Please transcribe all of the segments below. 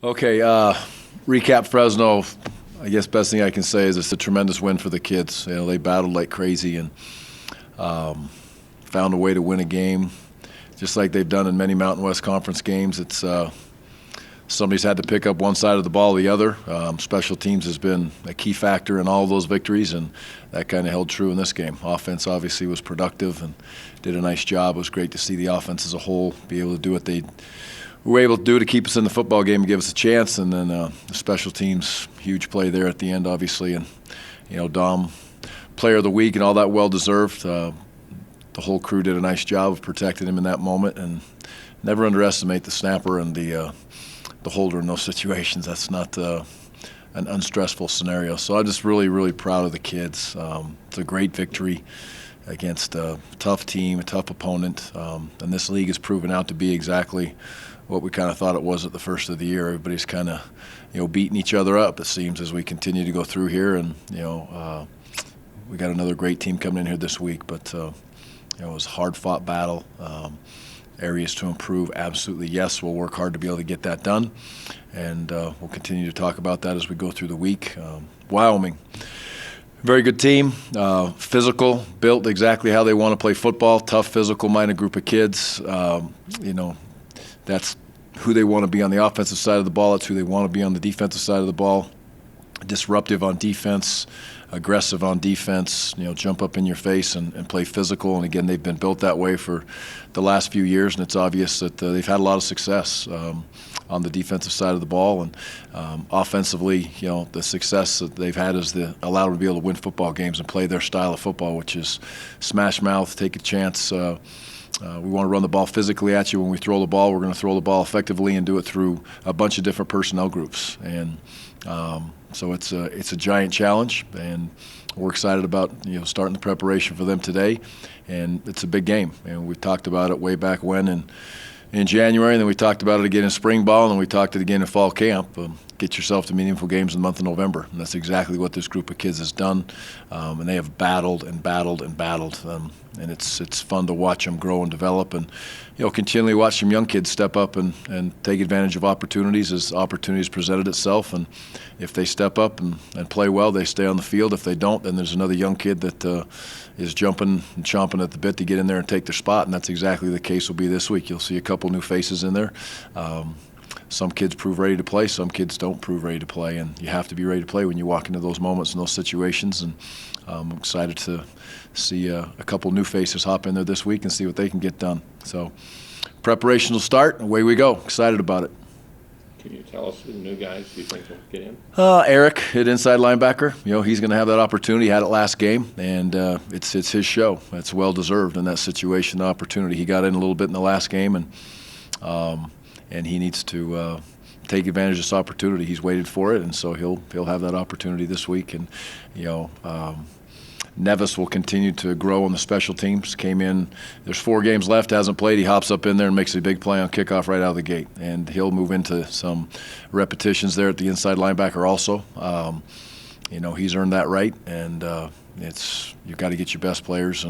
Okay, recap Fresno. I guess best thing I can say is it's a tremendous win for the kids. You know, they battled like crazy and found a way to win a game, just like they've done in many Mountain West Conference games. It's somebody's had to pick up one side of the ball or the other. Special teams has been a key factor in all of those victories, and that kind of held true in this game. Offense obviously was productive and did a nice job. It was great to see the offense as a whole be able to do what they were able to do to keep us in the football game and give us a chance. And then the special teams, huge play there at the end, obviously. And, you know, Dom, player of the week and all that, well-deserved. The whole crew did a nice job of protecting him in that moment. And never underestimate the snapper and the holder in those situations. That's not an unstressful scenario. So I'm just really, really proud of the kids. It's a great victory against a tough team, a tough opponent. And this league has proven out to be exactly what we kind of thought it was at the first of the year. Everybody's kind of, you know, beating each other up, it seems, as we continue to go through here. And, you know, we got another great team coming in here this week. But, you know, it was a hard-fought battle. Areas to improve, absolutely yes. We'll work hard to be able to get that done. And we'll continue to talk about that as we go through the week. Wyoming. Very good team, physical, built exactly how they want to play football, tough, physical-minded group of kids. You know, that's who they want to be on the offensive side of the ball. That's who they want to be on the defensive side of the ball. Disruptive on defense, aggressive on defense, you know, jump up in your face and play physical. And, again, they've been built that way for the last few years, and it's obvious that they've had a lot of success on the defensive side of the ball. And offensively, you know, the success that they've had is allowed them to be able to win football games and play their style of football, which is smash mouth, take a chance. We want to run the ball physically at you. When we throw the ball, we're going to throw the ball effectively and do it through a bunch of different personnel groups. And so it's a giant challenge, and we're excited about, you know, starting the preparation for them today. And it's a big game. And we talked about it way back when in January, and then we talked about it again in spring ball, and then we talked it again in fall camp. Get yourself to meaningful games in the month of November, and that's exactly what this group of kids has done. And they have battled and battled and battled, and it's fun to watch them grow and develop, and, you know, continually watch some young kids step up and take advantage of opportunities as opportunities presented itself. And if they step up and play well, they stay on the field. If they don't, then there's another young kid that is jumping and chomping at the bit to get in there and take their spot, and that's exactly the case will be this week. You'll see a couple new faces in there. Some kids prove ready to play, some kids don't prove ready to play, and you have to be ready to play when you walk into those moments and those situations. And I'm excited to see a couple new faces hop in there this week and see what they can get done. So preparation will start, away we go. Excited about it. Can you tell us who the new guys you think will get in? Eric at inside linebacker. You know, he's going to have that opportunity. He had it last game, and it's his show. It's well-deserved in that situation, the opportunity. He got in a little bit in the last game, and he needs to take advantage of this opportunity. He's waited for it, and so he'll have that opportunity this week. And, you know, Nevis will continue to grow on the special teams. Came in, there's 4 games left, hasn't played. He hops up in there and makes a big play on kickoff right out of the gate. And he'll move into some repetitions there at the inside linebacker also. You know, he's earned that right, and you've got to get your best players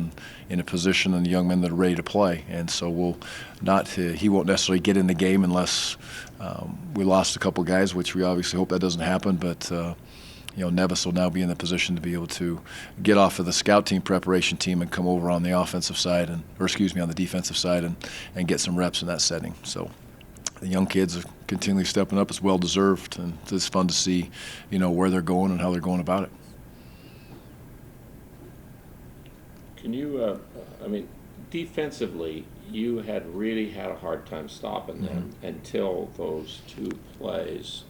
in a position and the young men that are ready to play. And so he won't necessarily get in the game unless we lost a couple guys, which we obviously hope that doesn't happen. But you know, Nevis will now be in the position to be able to get off of the scout team preparation team and come over on the offensive side on the defensive side and get some reps in that setting. So the young kids are continually stepping up. It's well deserved, and it's fun to see, you know, where they're going and how they're going about it. Can you, defensively, you had really had a hard time stopping them until those 2 plays.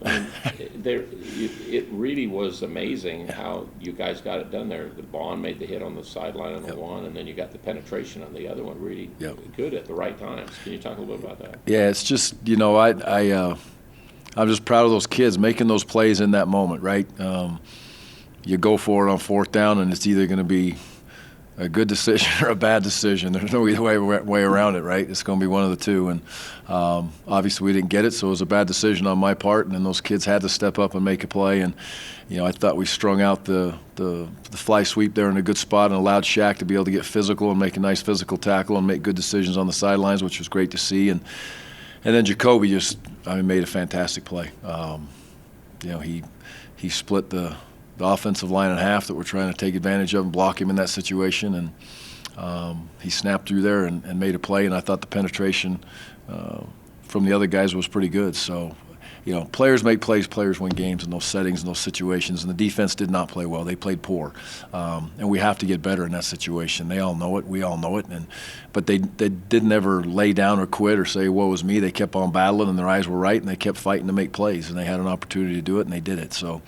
It really was amazing how you guys got it done there. The Bond made the hit on the sideline on the one, and then you got the penetration on the other one really good at the right times. Can you talk a little bit about that? Yeah, it's just, you know, I'm just proud of those kids making those plays in that moment, right? You go for it on 4th down, and it's either going to be a good decision or a bad decision. There's no either way around it, right? It's going to be one of the two. And obviously we didn't get it, so it was a bad decision on my part. And then those kids had to step up and make a play. And, you know, I thought we strung out the fly sweep there in a good spot and allowed Shaq to be able to get physical and make a nice physical tackle and make good decisions on the sidelines, which was great to see. And then Jacoby just made a fantastic play. He split the offensive line in half that we're trying to take advantage of and block him in that situation, and he snapped through there and made a play. And I thought the penetration from the other guys was pretty good. So, players make plays, players win games in those settings and those situations. And the defense did not play well; they played poor, and we have to get better in that situation. They all know it, we all know it, but they didn't ever lay down or quit or say, "Woe is me." They kept on battling, and their eyes were right, and they kept fighting to make plays, and they had an opportunity to do it, and they did it. So,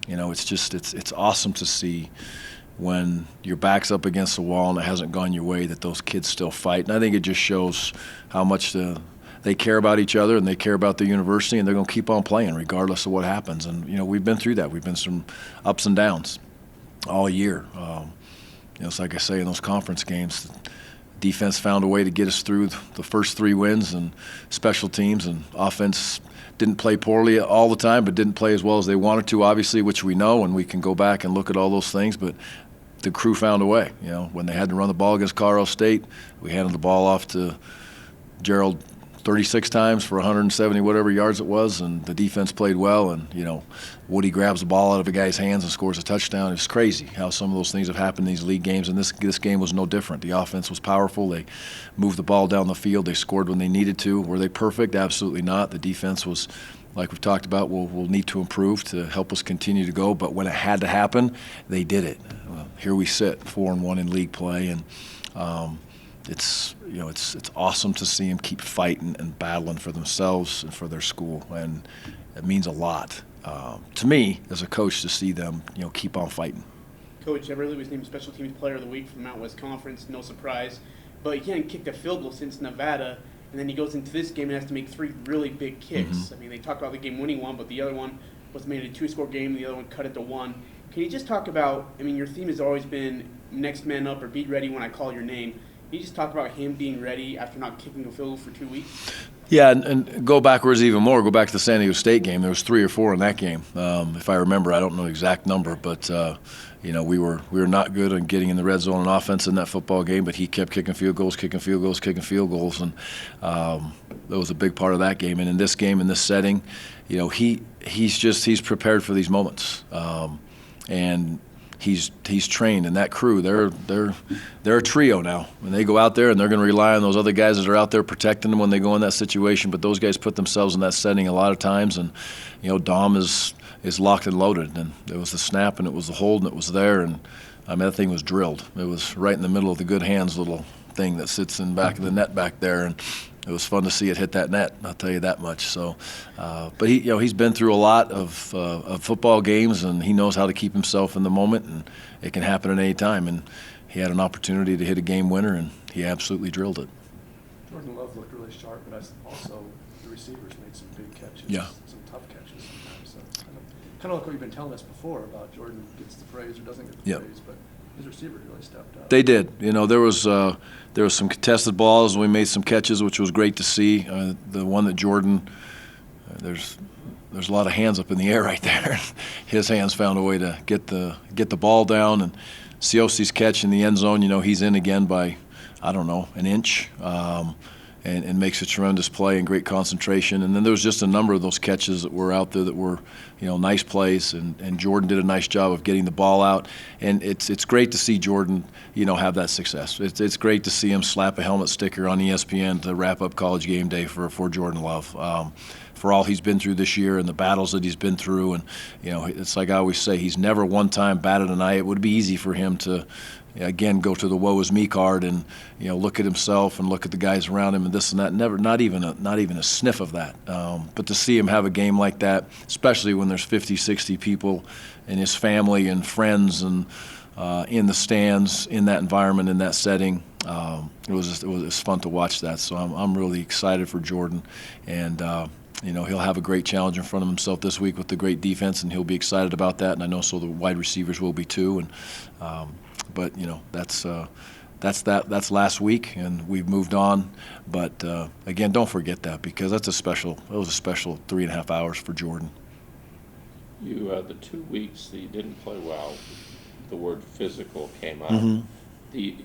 it's awesome to see when your back's up against the wall and it hasn't gone your way that those kids still fight. And I think it just shows how much they care about each other and they care about the university, and they're going to keep on playing regardless of what happens. And, we've been through that. We've been some ups and downs all year. It's like I say in those conference games, defense found a way to get us through the first 3 wins, and special teams and offense didn't play poorly all the time, but didn't play as well as they wanted to, obviously, which we know, and we can go back and look at all those things. But the crew found a way. When they had to run the ball against Colorado State, we handed the ball off to Gerald 36 times for 170 whatever yards it was, and the defense played well. And Woody grabs the ball out of a guy's hands and scores a touchdown. It's crazy how some of those things have happened in these league games, and this game was no different. The offense was powerful. They moved the ball down the field. They scored when they needed to. Were they perfect? Absolutely not. The defense was, like we've talked about, we'll need to improve to help us continue to go. But when it had to happen, they did it. Well, here we sit, 4-1 in league play, and it's awesome to see them keep fighting and battling for themselves and for their school, and it means a lot to me as a coach to see them keep on fighting. Coach Everly was named Special Teams Player of the Week for the Mountain West Conference, no surprise, but he hadn't kicked a field goal since Nevada, and then he goes into this game and has to make 3 really big kicks. Mm-hmm. I mean, they talk about the game-winning one, but the other one was made a 2-score game, the other one cut it to 1. Can you just talk about, your theme has always been next man up or be ready when I call your name. Can you just talk about him being ready after not kicking a field goal for 2 weeks? Yeah, and go backwards even more. Go back to the San Diego State game. There was 3 or 4 in that game, if I remember. I don't know the exact number, but we were not good on getting in the red zone on offense in that football game. But he kept kicking field goals, and that was a big part of that game. And in this game, in this setting, he's prepared for these moments, and he's trained, and that crew, they're a trio now. When they go out there, and they're going to rely on those other guys that are out there protecting them when they go in that situation. But those guys put themselves in that setting a lot of times, and Dom is locked and loaded. And it was the snap, and it was the hold, and it was there, and that thing was drilled. It was right in the middle of the good hands little thing that sits in back of the net back there, and it was fun to see it hit that net. I'll tell you that much. So, but he's been through a lot of football games, and he knows how to keep himself in the moment, and it can happen at any time. And he had an opportunity to hit a game winner, and he absolutely drilled it. Jordan Love looked really sharp, but also the receivers made some big catches, some tough catches sometimes. So kind of like what you've been telling us before about Jordan gets the praise or doesn't get the praise, but his receivers really stepped up. They did. There was some contested balls, and we made some catches, which was great to see. The one that Jordan, there's a lot of hands up in the air right there. His hands found a way to get the ball down, and Siosi's catch in the end zone. He's in again by, I don't know, an inch. And makes a tremendous play and great concentration. And then there was just a number of those catches that were out there that were, nice plays. And Jordan did a nice job of getting the ball out. And it's great to see Jordan, have that success. It's great to see him slap a helmet sticker on ESPN to wrap up College Game Day for Jordan Love. For all he's been through this year and the battles that he's been through. And, it's like I always say, he's never one time batted an eye. It would be easy for him to, again, go to the woe is me card and look at himself and look at the guys around him and this and that. Not even a sniff of that. But to see him have a game like that, especially when there's 50, 60 people and his family and friends and in the stands, in that environment, in that setting, it was fun to watch that. So I'm really excited for Jordan, and he'll have a great challenge in front of himself this week with the great defense, and he'll be excited about that. And I know so the wide receivers will be too. And but that's last week, and we've moved on. But again, don't forget that, because that was a special 3.5 hours for Jordan. The 2 weeks that you didn't play well, the word physical came up. Mm-hmm.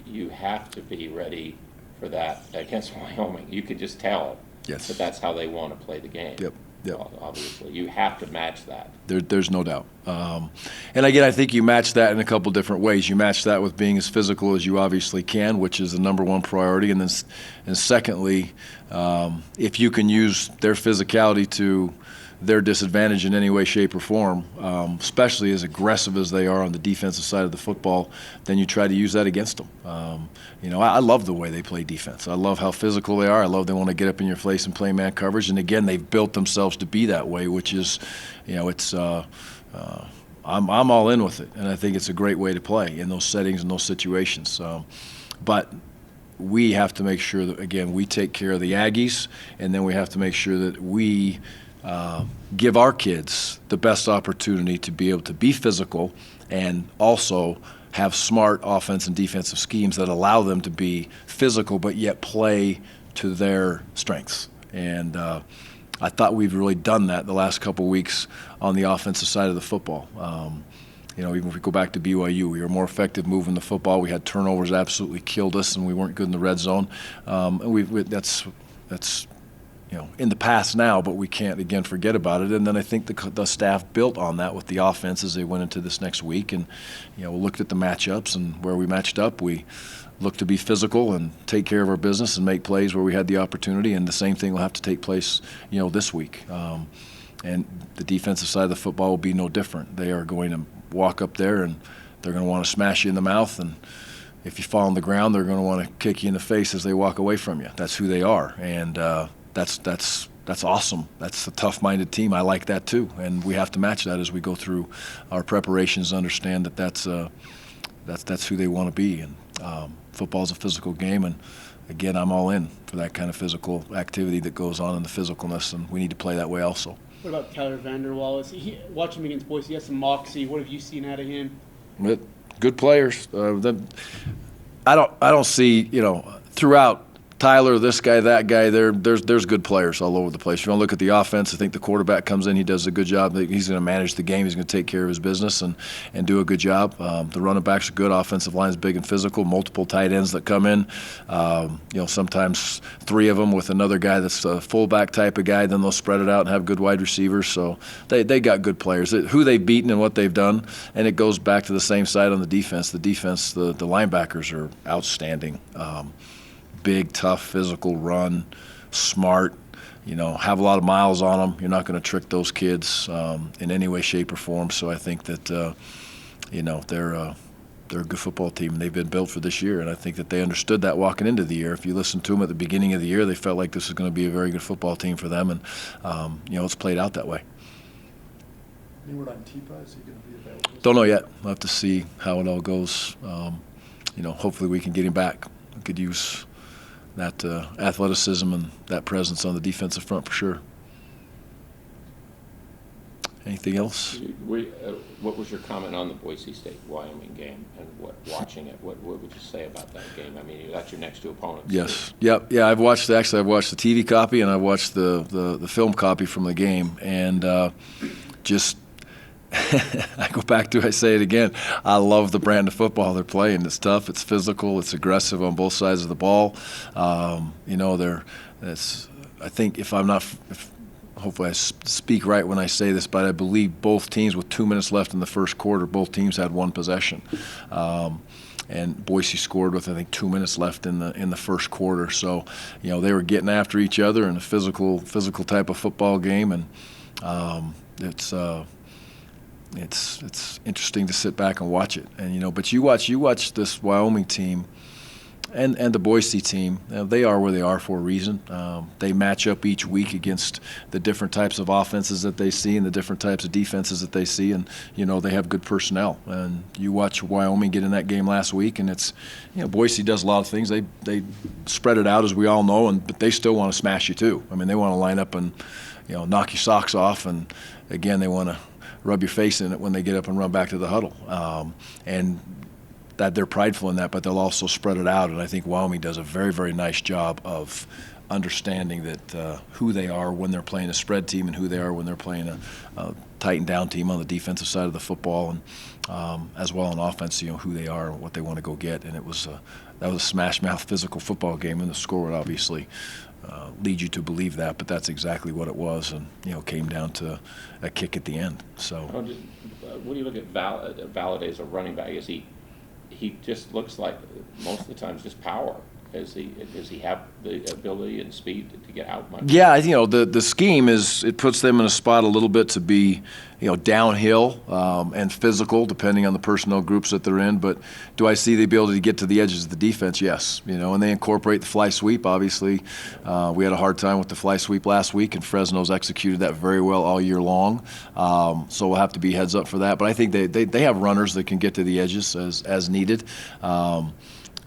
You have to be ready for that against Wyoming. You could just tell Yes. But that's how they want to play the game. Yep. Yep. Obviously, you have to match that. There's no doubt. And again, I think you match that in a couple different ways. You match that with being as physical as you obviously can, which is the number one priority. And secondly, if you can use their physicality to their disadvantage in any way, shape, or form, especially as aggressive as they are on the defensive side of the football, then you try to use that against them. I love the way they play defense. I love how physical they are. I love they want to get up in your face and play man coverage. And again, they've built themselves to be that way, which is, I'm all in with it, and I think it's a great way to play in those settings and those situations. But we have to make sure that, again, we take care of the Aggies, and then we have to make sure that we give our kids the best opportunity to be able to be physical and also have smart offense and defensive schemes that allow them to be physical but yet play to their strengths. And I thought we've really done that the last couple of weeks on the offensive side of the football. Even if we go back to BYU, we were more effective moving the football. We had turnovers that absolutely killed us, and we weren't good in the red zone. That's in the past now, but we can't, again, forget about it. And then I think the staff built on that with the offense as they went into this next week. And, we looked at the matchups and where we matched up. We looked to be physical and take care of our business and make plays where we had the opportunity. And the same thing will have to take place, this week. And the defensive side of the football will be no different. They are going to walk up there and they're going to want to smash you in the mouth. And if you fall on the ground, they're going to want to kick you in the face as they walk away from you. That's who they are. And that's awesome. That's a tough-minded team. I like that too, and we have to match that as we go through our preparations. Understand that that's who they want to be. And football's a physical game, and again, I'm all in for that kind of physical activity that goes on in the physicalness, and we need to play that way also. What about Tyler Vander Wallace? Watch him against Boise. He has some moxie. What have you seen out of him? Good players. I don't see throughout. Tyler, this guy, that guy, there's good players all over the place. If you want to look at the offense, I think the quarterback comes in, he does a good job. He's going to manage the game. He's going to take care of his business and do a good job. The running backs are good. Offensive line's big and physical. Multiple tight ends that come in. Sometimes three of them with another guy that's a fullback type of guy. Then they'll spread it out and have good wide receivers. So they got good players. Who they've beaten and what they've done, and it goes back to the same side on the defense. The linebackers are outstanding. Big, tough, physical, run, smart, have a lot of miles on them. You're not going to trick those kids in any way, shape, or form. So I think that, they're a good football team, and they've been built for this year. And I think that they understood that walking into the year. If you listen to them at the beginning of the year, they felt like this is going to be a very good football team for them. And, it's played out that way. Any word on Tipa? Is he going to be available? Don't know yet. We'll have to see how it all goes. Hopefully we can get him back. We could use that athleticism and that presence on the defensive front for sure. Anything else? What was your comment on the Boise State-Wyoming game and watching it? What would you say about that game? I mean, that's your next two opponents. Yes. Yep. Yeah, I've watched the TV copy and I've watched the film copy from the game, and just I go back to, I say it again, I love the brand of football they're playing. It's tough, it's physical, it's aggressive on both sides of the ball. I think hopefully I speak right when I say this, but I believe both teams, with 2 minutes left in the first quarter, both teams had one possession. And Boise scored with, I think, 2 minutes left in the first quarter. So, they were getting after each other in a physical type of football game, and it's interesting to sit back and watch it. And but you watch this Wyoming team and the Boise team. They are where they are for a reason. They match up each week against the different types of offenses that they see and the different types of defenses that they see, and they have good personnel. And you watch Wyoming get in that game last week, and it's Boise does a lot of things. They spread it out, as we all know, but they still want to smash you too. I mean, they want to line up and knock your socks off, and again, they want to rub your face in it when they get up and run back to the huddle. And that they're prideful in that, but they'll also spread it out. And I think Wyoming does a very, very nice job of understanding that who they are when they're playing a spread team and who they are when they're playing a tightened down team on the defensive side of the football, and as well on offense, who they are and what they want to go get. And it was that was a smash-mouth physical football game, and the score would obviously lead you to believe that, but that's exactly what it was, and came down to a kick at the end. So when you look at Valladay as a running back, he just looks like most of the time just power. Does he have the ability and speed to get out much? Yeah, the scheme it puts them in a spot a little bit to be downhill and physical depending on the personnel groups that they're in. But do I see the ability to get to the edges of the defense? Yes. And they incorporate the fly sweep. Obviously, we had a hard time with the fly sweep last week, and Fresno's executed that very well all year long. So we'll have to be heads up for that. But I think they have runners that can get to the edges as needed.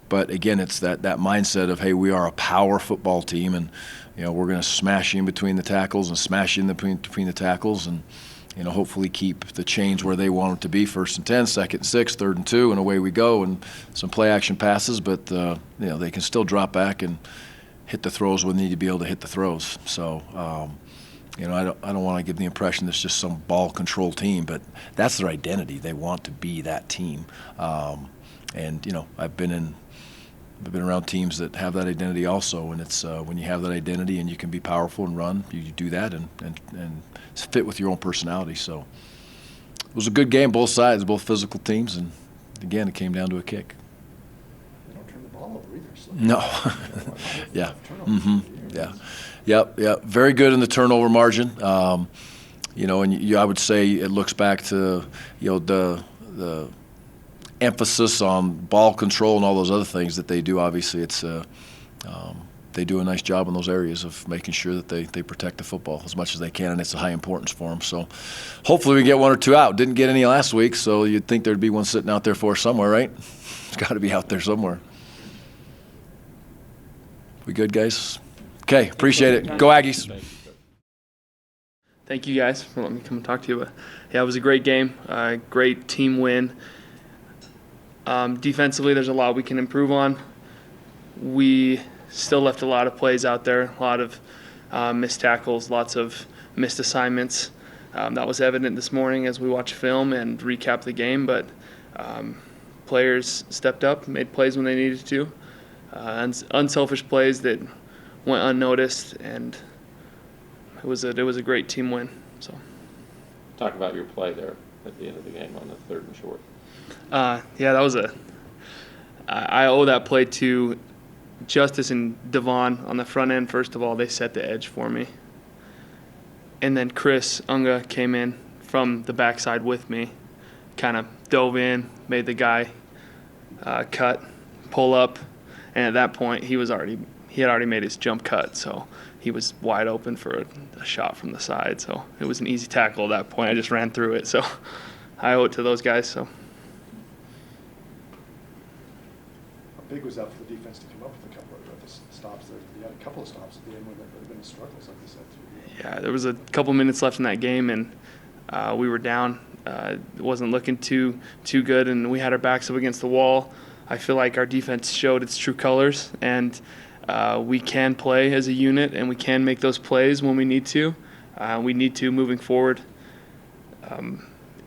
But again, it's that mindset of, hey, we are a power football team, and we're going to smash in between the tackles and smash in between the tackles, and hopefully keep the chains where they want it to be. 1st and 10, 2nd and 6, 3rd and 2, and away we go. And some play action passes, but they can still drop back and hit the throws when they need to be able to hit the throws. So I don't want to give the impression it's just some ball control team, but that's their identity. They want to be that team. And I've been around teams that have that identity also, and it's when you have that identity and you can be powerful and run, you do that and fit with your own personality. So it was a good game, both sides, both physical teams, and again, it came down to a kick. They don't turn the ball over either. So No. Yeah. Yeah. Yep. Very good in the turnover margin. And I would say it looks back to the emphasis on ball control and all those other things that they do. Obviously, it's they do a nice job in those areas of making sure that they protect the football as much as they can, and it's a high importance for them. So hopefully we get one or two out. Didn't get any last week, so you'd think there'd be one sitting out there for us somewhere, right? It's got to be out there somewhere. We good, guys? Okay, appreciate it. Go Aggies. Thank you guys for letting me come and talk to you. But yeah, it was a great game, great team win. Defensively, there's a lot we can improve on. We still left a lot of plays out there, a lot of missed tackles, lots of missed assignments. That was evident this morning as we watched film and recap the game, but players stepped up, made plays when they needed to, unselfish plays that went unnoticed, and it was a great team win. So, talk about your play there at the end of the game on the 3rd and short. Yeah, that was I owe that play to Justice and Devon on the front end. First of all, they set the edge for me. And then Chris Unga came in from the backside with me, kind of dove in, made the guy cut, pull up, and at that point he had already made his jump cut, so he was wide open for a shot from the side. So it was an easy tackle at that point. I just ran through it, so I owe it to those guys. So. How big was that for the defense to come up with a couple of stops there? You had a couple of stops at the end when there would have been struggles, like you said. Yeah, there was a couple minutes left in that game, and we were down. It wasn't looking too good, and we had our backs up against the wall. I feel like our defense showed its true colors, and we can play as a unit, and we can make those plays when we need to. We need to moving forward.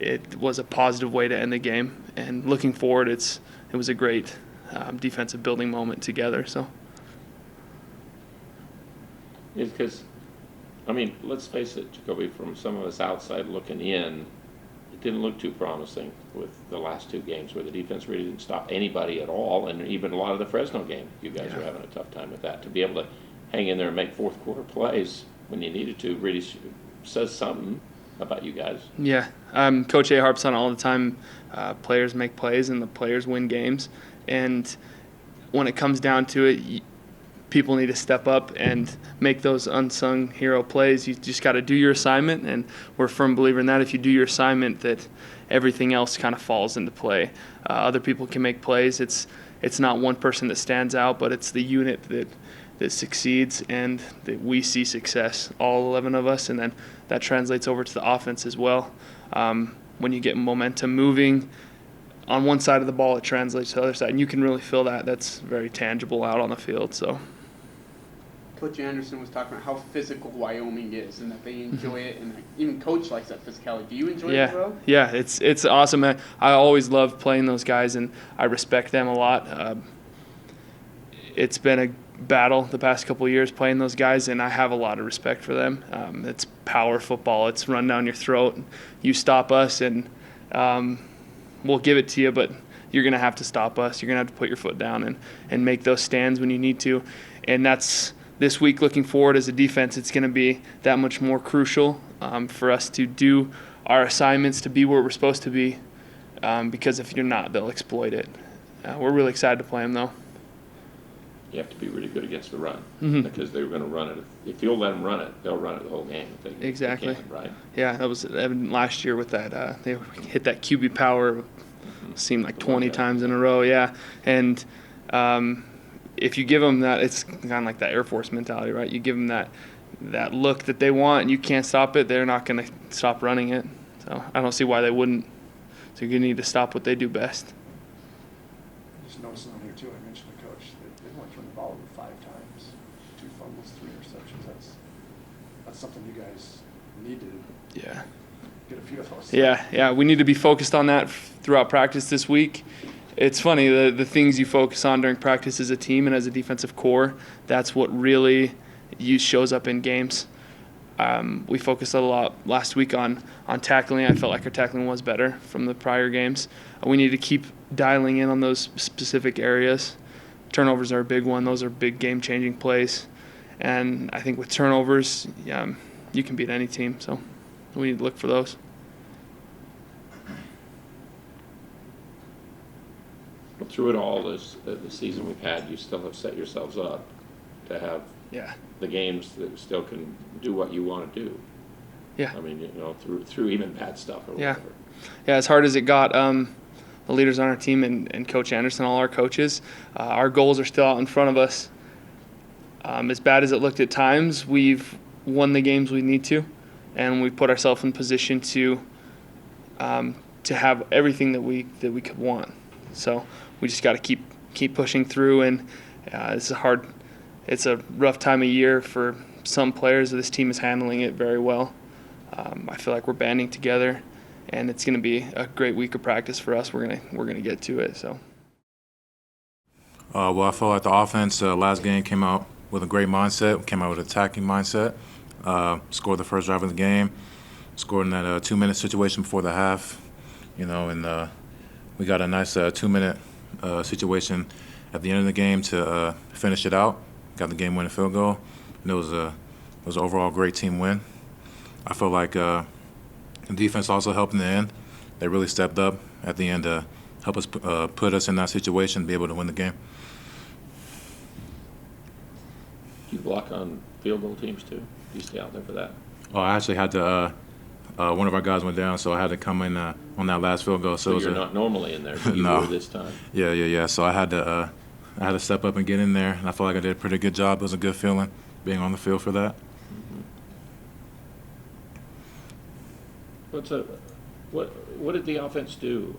It was a positive way to end the game, and looking forward, it was a great defensive building moment together. So, because, let's face it, Jacoby, from some of us outside looking in, it didn't look too promising with the last 2 games where the defense really didn't stop anybody at all, and even a lot of the Fresno game, you guys were having a tough time with that. To be able to hang in there and make 4th quarter plays when you needed to really says something about you guys. Yeah, Coach A harps on it all the time. Players make plays and the players win games. And when it comes down to it, people need to step up and make those unsung hero plays. You just got to do your assignment, and we're a firm believer in that. If you do your assignment, that everything else kind of falls into play. Other people can make plays. It's not one person that stands out, but it's the unit that succeeds and that we see success, all 11 of us, and then that translates over to the offense as well. When you get momentum moving on one side of the ball, it translates to the other side, and you can really feel that. That's very tangible out on the field. So, Coach Anderson was talking about how physical Wyoming is and that they enjoy it, and even Coach likes that physicality. Do you enjoy it as well? Yeah, it's awesome. I always love playing those guys, and I respect them a lot. it's been a battle the past couple of years playing those guys, and I have a lot of respect for them. It's power football. It's run down your throat. You stop us, and we'll give it to you, but you're going to have to stop us. You're going to have to put your foot down and make those stands when you need to. And that's this week looking forward as a defense, it's going to be that much more crucial for us to do our assignments, to be where we're supposed to be, because if you're not, they'll exploit it. We're really excited to play them, though. You have to be really good against the run Mm-hmm. because they're going to run it. If you'll let them run it, they'll run it the whole game. If they Exactly. can, right? Yeah, that was evident last year with that. They hit that QB power, seemed like 20 times in a row. Yeah, and if you give them that, it's kind of like that Air Force mentality, right? You give them that look that they want, and you can't stop it. They're not going to stop running it. So I don't see why they wouldn't. So you need to stop what they do best. Just noticing on here too, I mentioned to Coach, they only turned the ball over 5 times, 2 fumbles, 3 interceptions. That's something you guys need to get a few of those. Yeah, we need to be focused on that throughout practice this week. It's funny, the things you focus on during practice as a team and as a defensive core, that's what really shows up in games. We focused a lot last week on tackling. I felt like our tackling was better from the prior games. We need to keep dialing in on those specific areas. Turnovers are a big one. Those are big game-changing plays. And I think with turnovers, you can beat any team. So we need to look for those. Through it all, the season we've had, you still have set yourselves up to have the games that still can do what you want to do. Yeah. I mean, through even bad stuff or whatever. Yeah, as hard as it got, the leaders on our team and Coach Anderson, all our coaches, our goals are still out in front of us. As bad as it looked at times, we've won the games we need to, and we've put ourselves in position to have everything that we could want. So we just got to keep pushing through, and it's a rough time of year for some players. This team is handling it very well. I feel like we're banding together, and it's going to be a great week of practice for us. We're gonna get to it. So. Well, I felt like the offense last game came out with a great mindset. Came out with an attacking mindset. Scored the first drive of the game. Scored in that 2-minute situation before the half. And we got a nice 2-minute situation at the end of the game to finish it out. Got the game-winning field goal. And it was an overall great team win. I feel like the defense also helped in the end. They really stepped up at the end to help us put us in that situation, be able to win the game. Do you block on field goal teams too? Do you stay out there for that? Oh, I actually had to. One of our guys went down, so I had to come in on that last field goal. So you're not normally in there, but you No. were this time. Yeah. So I had to step up and get in there, and I feel like I did a pretty good job. It was a good feeling being on the field for that. What did the offense do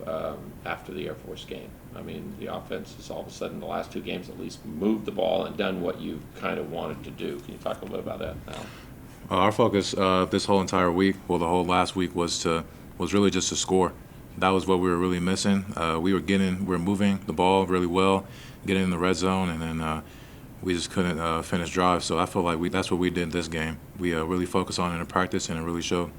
after the Air Force game? I mean, the offense has all of a sudden, the last 2 games at least, moved the ball and done what you kind of wanted to do. Can you talk a little bit about that now? Our focus this whole entire week, the whole last week, was really just to score. That was what we were really missing. We were moving the ball really well, getting in the red zone, and then we just couldn't finish drives. So I feel like that's what we did this game. We really focused on it in practice, and it really showed.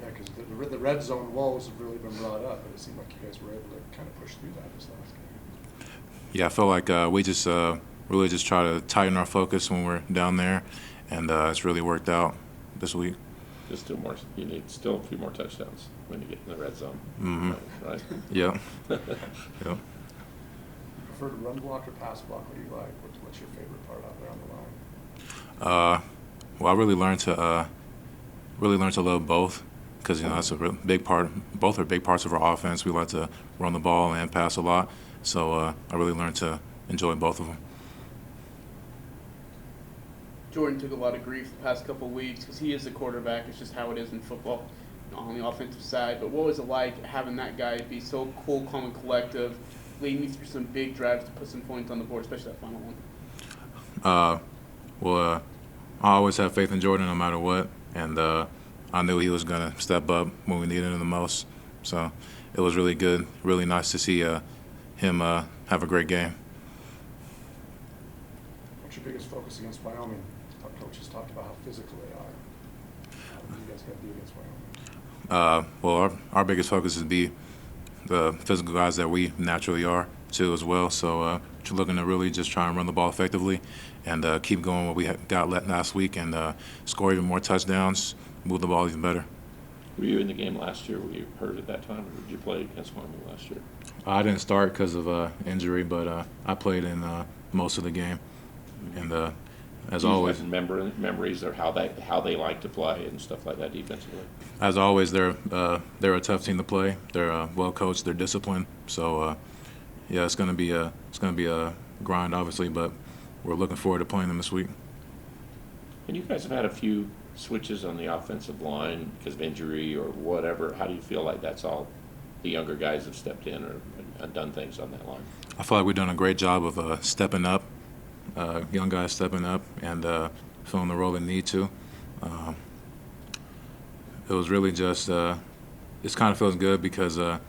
Yeah, because the red zone woes have really been brought up, but it seemed like you guys were able to kind of push through that this last game. Yeah, I feel like we just really just try to tighten our focus when we're down there, and it's really worked out this week. Just 2 more. You need still a few more touchdowns when you get in the red zone. Mm-hmm. Right? Yeah. Yeah. Prefer to run block or pass block? What do you like? What's your favorite part out there on the line? Well, I really learned to love both, because that's a big part. Both are big parts of our offense. We like to run the ball and pass a lot, so I really learned to enjoy both of them. Jordan took a lot of grief the past couple of weeks because he is the quarterback. It's just how it is in football on the offensive side. But what was it like having that guy be so cool, calm, and collective, leading you through some big drives to put some points on the board, especially that final one? Well, I always have faith in Jordan no matter what, and I knew he was going to step up when we needed him the most. So it was really good, really nice to see him have a great game. What's your biggest focus against Wyoming? Coaches talked about how physical they are. What do you guys got to do against Wyoming? Well, our biggest focus is to be the physical guys that we naturally are too as well. So we're looking to really just try and run the ball effectively and keep going what we got last week and score even more touchdowns, move the ball even better. Were you in the game last year? Were you hurt at that time, or did you play against Wyoming last year? I didn't start because of injury, but I played in most of the game. And as Do you always, have memories of how they like to play and stuff like that defensively? as always, they're a tough team to play. They're well coached. They're disciplined. So yeah, it's gonna be a grind, obviously, but we're looking forward to playing them this week. And you guys have had a few switches on the offensive line because of injury or whatever. How do you feel like that's all the younger guys have stepped in or done things on that line? I feel like we've done a great job of stepping up, young guys stepping up and filling the role they need to. It was really just, it kind of feels good because there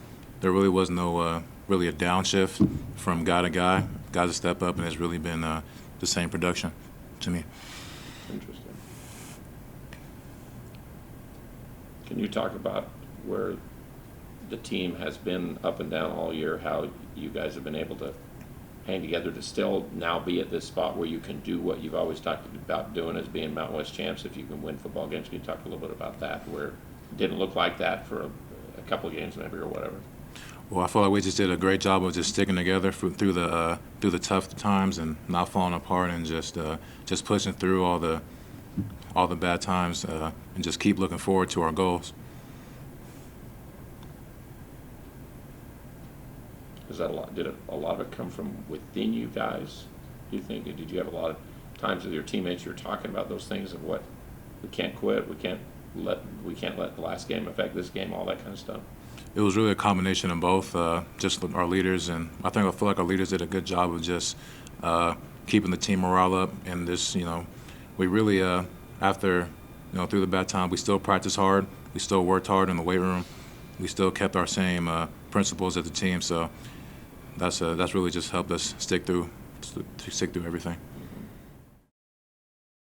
really was no really a downshift from guy to guy. Guys have stepped up, and it's really been the same production to me. Interesting. Can you talk about where the team has been up and down all year, how you guys have been able to hang together to still now be at this spot where you can do what you've always talked about doing as being Mountain West champs if you can win football games? Can you talk a little bit about that, where it didn't look like that for a couple of games maybe or whatever? Well, I feel like we just did a great job of just sticking together through the tough times and not falling apart and just pushing through all the bad times and just keep looking forward to our goals. Is that a lot? Did a lot of it come from within you guys? Do you think? Did you have a lot of times with your teammates you're talking about those things of what we can't quit, we can't let the last game affect this game, all that kind of stuff? It was really a combination of both, just our leaders, and I feel like our leaders did a good job of just keeping the team morale up, and this, we really after through the bad time, we still practiced hard, we still worked hard in the weight room, we still kept our same principles as the team, so that's really just helped us stick through everything.